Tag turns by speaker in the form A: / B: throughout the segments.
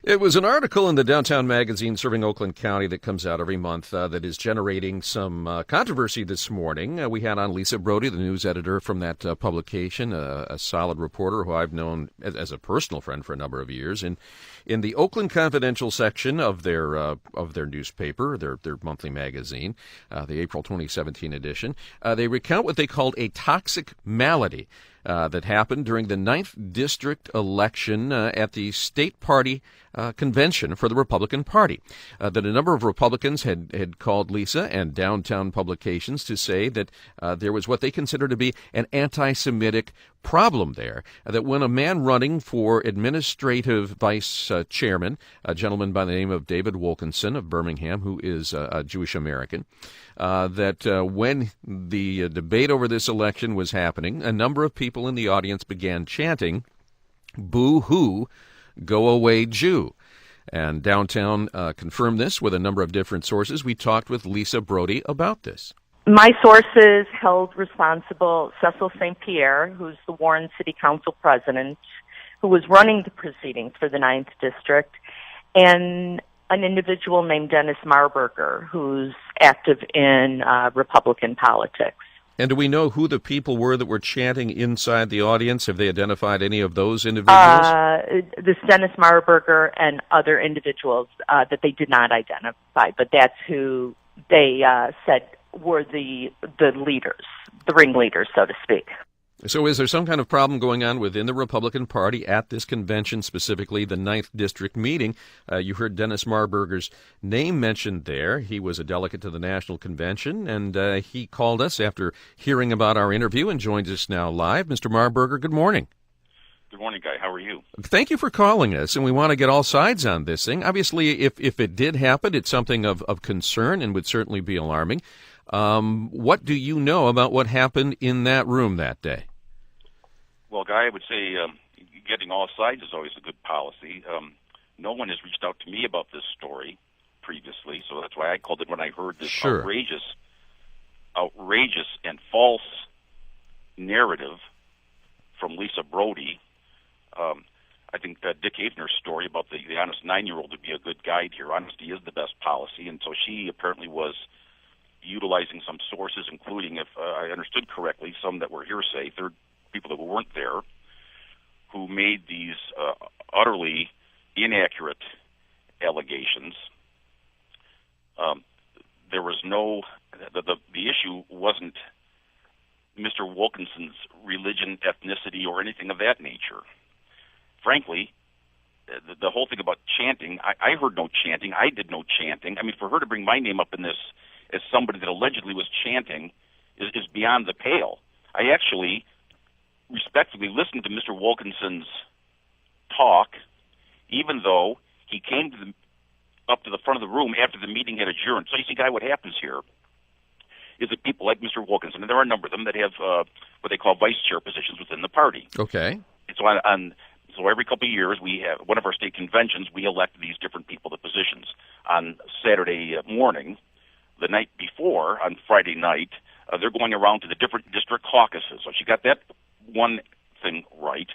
A: It was an article in the Downtown Magazine serving Oakland County that comes out every month that is generating some controversy this morning. We had on Lisa Brody, the news editor from that publication, a solid reporter who I've known as a personal friend for a number of years. And in the Oakland Confidential section of their newspaper, their monthly magazine, the April 2017 edition, they recount what they called a toxic malady that happened during the 9th District election at the state party convention for the Republican Party. That a number of Republicans had called Lisa and Downtown Publications to say that there was what they consider to be an anti-Semitic problem there, that when a man running for administrative vice chairman, a gentleman by the name of David Wilkinson of Birmingham, who is a Jewish American, that when the debate over this election was happening, a number of people in the audience began chanting, "Boo-hoo, go away, Jew." And Downtown confirmed this with a number of different sources. We talked with Lisa Brody about this.
B: My sources held responsible Cecil St. Pierre, who's the Warren City Council president, who was running the proceedings for the 9th District, and an individual named Dennis Marburger, who's active in Republican politics.
A: And do we know who the people were that were chanting inside the audience? Have they identified any of those individuals?
B: This Dennis Marburger and other individuals that they did not identify, but that's who they said were the leaders, the ringleaders, so to speak.
A: So is there some kind of problem going on within the Republican Party at this convention, specifically the 9th District meeting? You heard Dennis Marburger's name mentioned there. He was a delegate to the National Convention, and he called us after hearing about our interview and joins us now live. Mr. Marburger, good morning.
C: Good morning, Guy. How are you?
A: Thank you for calling us, and we want to get all sides on this thing. Obviously, if it did happen, it's something of concern and would certainly be alarming. What do you know about what happened in that room that day?
C: Well, Guy, I would say getting all sides is always a good policy. No one has reached out to me about this story previously, so that's why I called it when I heard this outrageous and false narrative from Lisa Brody. I think Dick Avener's story about the honest 9-year-old would be a good guide here. Honesty is the best policy, and so she apparently was utilizing some sources, including, if I understood correctly, some that were hearsay, people that weren't there, who made these utterly inaccurate allegations. There was no, the issue wasn't Mr. Wilkinson's religion, ethnicity, or anything of that nature. Frankly, the whole thing about chanting, I heard no chanting. I did no chanting. I mean, for her to bring my name up in this as somebody that allegedly was chanting is beyond the pale. I actually respectfully listened to Mr. Wilkinson's talk, even though he came up to the front of the room after the meeting had adjourned. So you see, Guy, what happens here is that people like Mr. Wilkinson, and there are a number of them that have what they call vice chair positions within the party.
A: Okay.
C: And so every couple of years, we have one of our state conventions, we elect these different people to positions. On Saturday morning, the night before, on Friday night, they're going around to the different district caucuses. So she got that one thing right,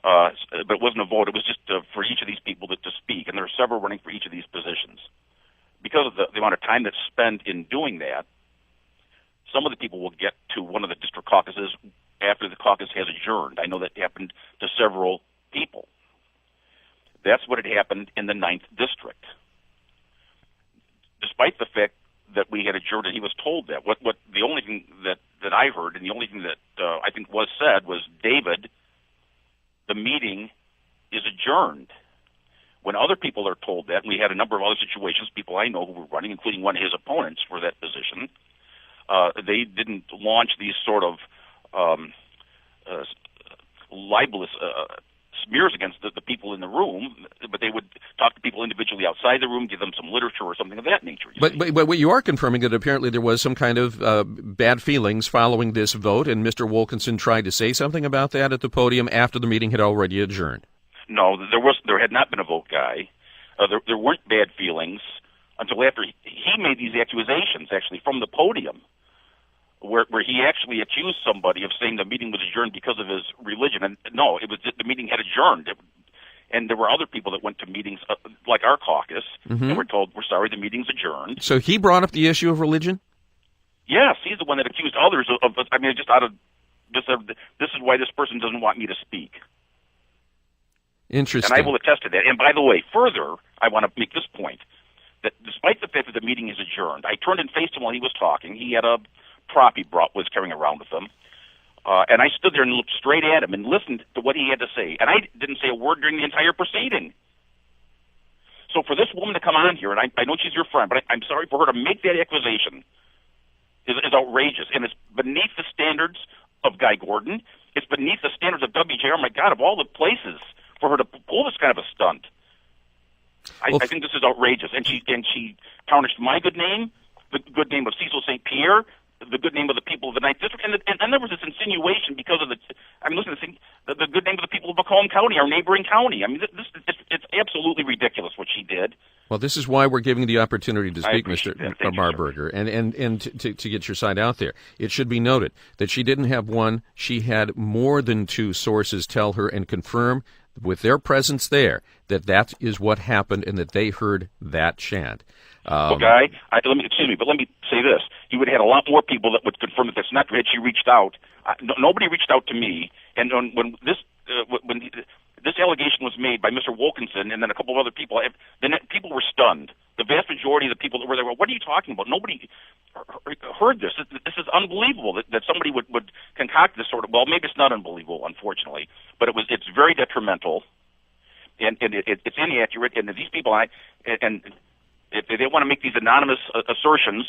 C: but it wasn't a vote. It was just for each of these people to speak, and there are several running for each of these positions. Because of the amount of time that's spent in doing that, some of the people will get to one of the district caucuses after the caucus has adjourned. I know that happened to several people. That's what had happened in the 9th District. Despite the fact that we had adjourned and he was told that, what the only thing that I heard and the only thing that I think was said was, David, the meeting is adjourned. When other people are told that, and we had a number of other situations, people I know who were running, including one of his opponents for that position, they didn't launch these sort of libelous smears against the people in the room, but they would talk to people individually outside the room, give them some literature or something of that nature.
A: But what you are confirming that apparently there was some kind of bad feelings following this vote, and Mr. Wilkinson tried to say something about that at the podium after the meeting had already adjourned.
C: No, there had not been a vote, Guy. There weren't bad feelings until after he made these accusations, actually, from the podium, where he actually accused somebody of saying the meeting was adjourned because of his religion. And no, it was just the meeting had adjourned. And there were other people that went to meetings like our caucus and were told, we're sorry, the meeting's adjourned.
A: So he brought up the issue of religion?
C: Yes, he's the one that accused others of I mean, just out of this is why this person doesn't want me to speak.
A: Interesting.
C: And I will attest to that. And by the way, further, I want to make this point, that despite the fact that the meeting is adjourned, I turned and faced him while he was talking. He had a prop he was carrying around with him. And I stood there and looked straight at him and listened to what he had to say. And I didn't say a word during the entire proceeding. So for this woman to come on here, and I know she's your friend, but I'm sorry, for her to make that accusation is outrageous. And it's beneath the standards of Guy Gordon. It's beneath the standards of WJR. My God, of all the places for her to pull this kind of a stunt. I think this is outrageous. And she tarnished my good name, the good name of Cecil St. Pierre, the good name of the people of the 9th District, and then there was this insinuation because of the good name of the people of Macomb County, our neighboring county. I mean, it's absolutely ridiculous what she did.
A: Well, this is why we're giving you the opportunity to speak, Mr.
C: Marburger,
A: and to get your side out there. It should be noted that she didn't have one; she had more than two sources tell her and confirm with their presence there that is what happened and that they heard that chant.
C: Well, Guy, let me say this. You would have had a lot more people that would confirm that that's not true had she reached out. Nobody reached out to me. And when this allegation was made by Mr. Wilkinson and then a couple of other people, then people were stunned. The vast majority of the people that were there were, what are you talking about? Nobody heard this. This is unbelievable that somebody would concoct this sort of, well, maybe it's not unbelievable, unfortunately, but it's very detrimental, and it's inaccurate, and these people, if they want to make these anonymous assertions,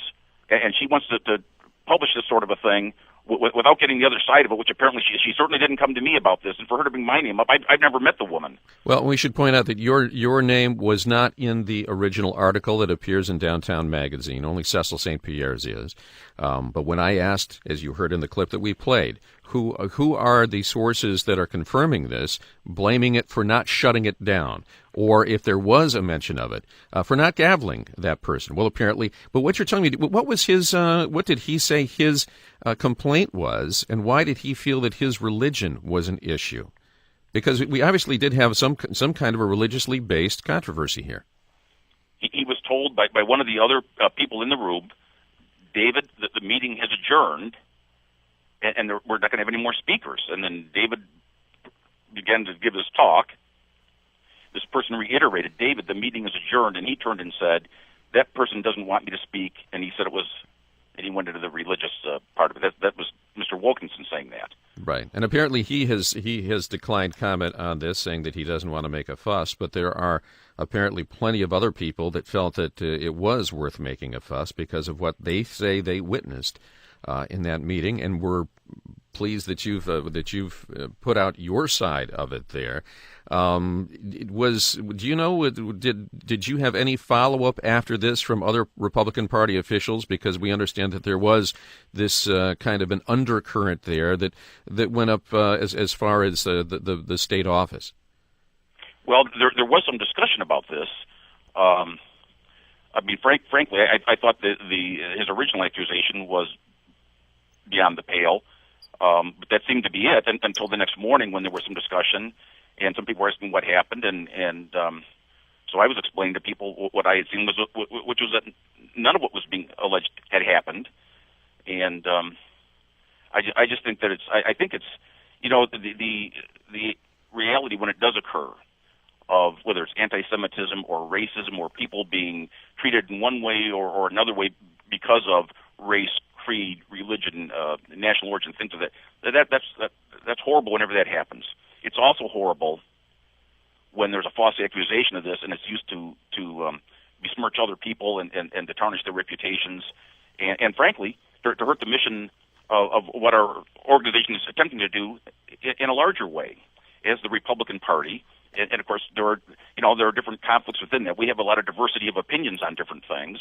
C: and she wants to publish this sort of a thing without getting the other side of it, which apparently she certainly didn't come to me about this, and for her to bring my name up, I've never met the woman.
A: Well, we should point out that your name was not in the original article that appears in Downtown Magazine. Only Cecil St. Pierre's is. But when I asked, as you heard in the clip that we played, who are the sources that are confirming this, blaming it for not shutting it down, or if there was a mention of it, for not gaveling that person. Well, apparently, but what you're telling me, what was his, what did he say his complaint was, and why did he feel that his religion was an issue? Because we obviously did have some kind of a religiously based controversy here.
C: He was told by one of the other people in the room, David, that the meeting has adjourned, and we're not going to have any more speakers. And then David began to give his talk. This person reiterated, David, the meeting is adjourned, and he turned and said, that person doesn't want me to speak, and he said it was, and he went into the religious part of it. That was Mr. Wilkinson saying that. Right,
A: and apparently he has declined comment on this, saying that he doesn't want to make a fuss, but there are apparently plenty of other people that felt that it was worth making a fuss because of what they say they witnessed in that meeting, and we're pleased that you've put out your side of it there. Do you know, did you have any follow-up after this from other Republican Party officials? Because we understand that there was this kind of an undercurrent there that went up as far as the state office.
C: Well, there was some discussion about this. I mean, frankly, I thought his original accusation was beyond the pale. But that seemed to be it until the next morning when there was some discussion and some people were asking what happened. And so I was explaining to people what I had seen, which was that none of what was being alleged had happened. And I just think that I think it's, you know, the reality when it does occur of whether it's anti-Semitism or racism or people being treated in one way or another way because of race, creed, religion, national origin, things of that's horrible whenever that happens. It's also horrible when there's a false accusation of this and it's used to besmirch other people and to tarnish their reputations and frankly to hurt the mission of what our organization is attempting to do in a larger way as the Republican Party. And of course, there are different conflicts within that. We have a lot of diversity of opinions on different things,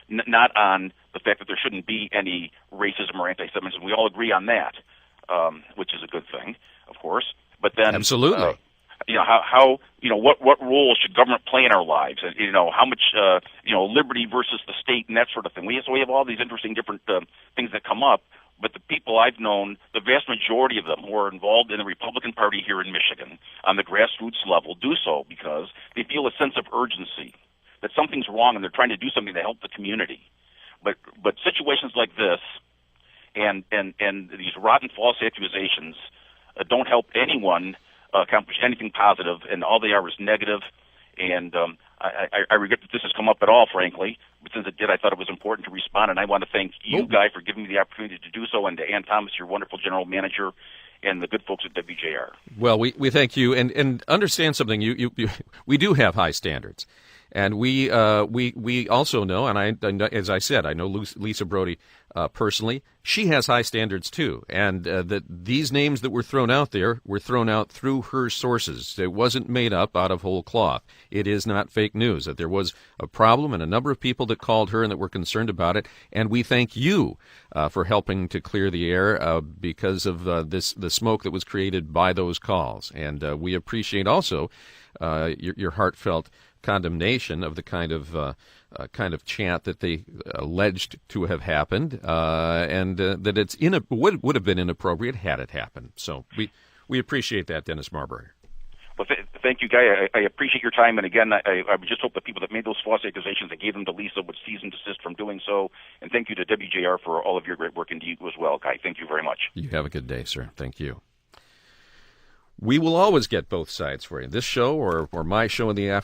C: not on the fact that there shouldn't be any racism or anti-Semitism. We all agree on that, which is a good thing, of course. But then,
A: absolutely,
C: how what role should government play in our lives, and how much liberty versus the state and that sort of thing. So we have all these interesting different things that come up. but the people I've known, the vast majority of them who are involved in the Republican Party here in Michigan on the grassroots level do so because they feel a sense of urgency that something's wrong and they're trying to do something to help the community. But situations like this and these rotten false accusations don't help anyone accomplish anything positive, and all they are is negative. And I regret that this has come up at all, frankly. But since it did, I thought it was important to respond, and I want to thank you, Guy, for giving me the opportunity to do so, and to Ann Thomas, your wonderful general manager, and the good folks at WJR.
A: Well, we thank you, and understand something. We do have high standards, and we also know, and I as I said, I know Lisa Brody personally. She has high standards too, and that these names that were thrown out there were thrown out through her sources. It wasn't made up out of whole cloth. It is not fake news. That there was a problem, and a number of people that called her and that were concerned about it. And we thank you for helping to clear the air because of the smoke that was created by those calls. And we appreciate also your heartfelt condemnation of the kind of chant that they alleged to have happened, and that it's would have been inappropriate had it happened. So we appreciate that, Dennis Marburger.
C: Well, thank you, Guy. I appreciate your time. And again, I would just hope the people that made those false accusations and gave them to Lisa would cease and desist from doing so. And thank you to WJR for all of your great work, and to you as well, Guy. Thank you very much.
A: You have a good day, sir. Thank you. We will always get both sides for you. This show or my show in the afternoon.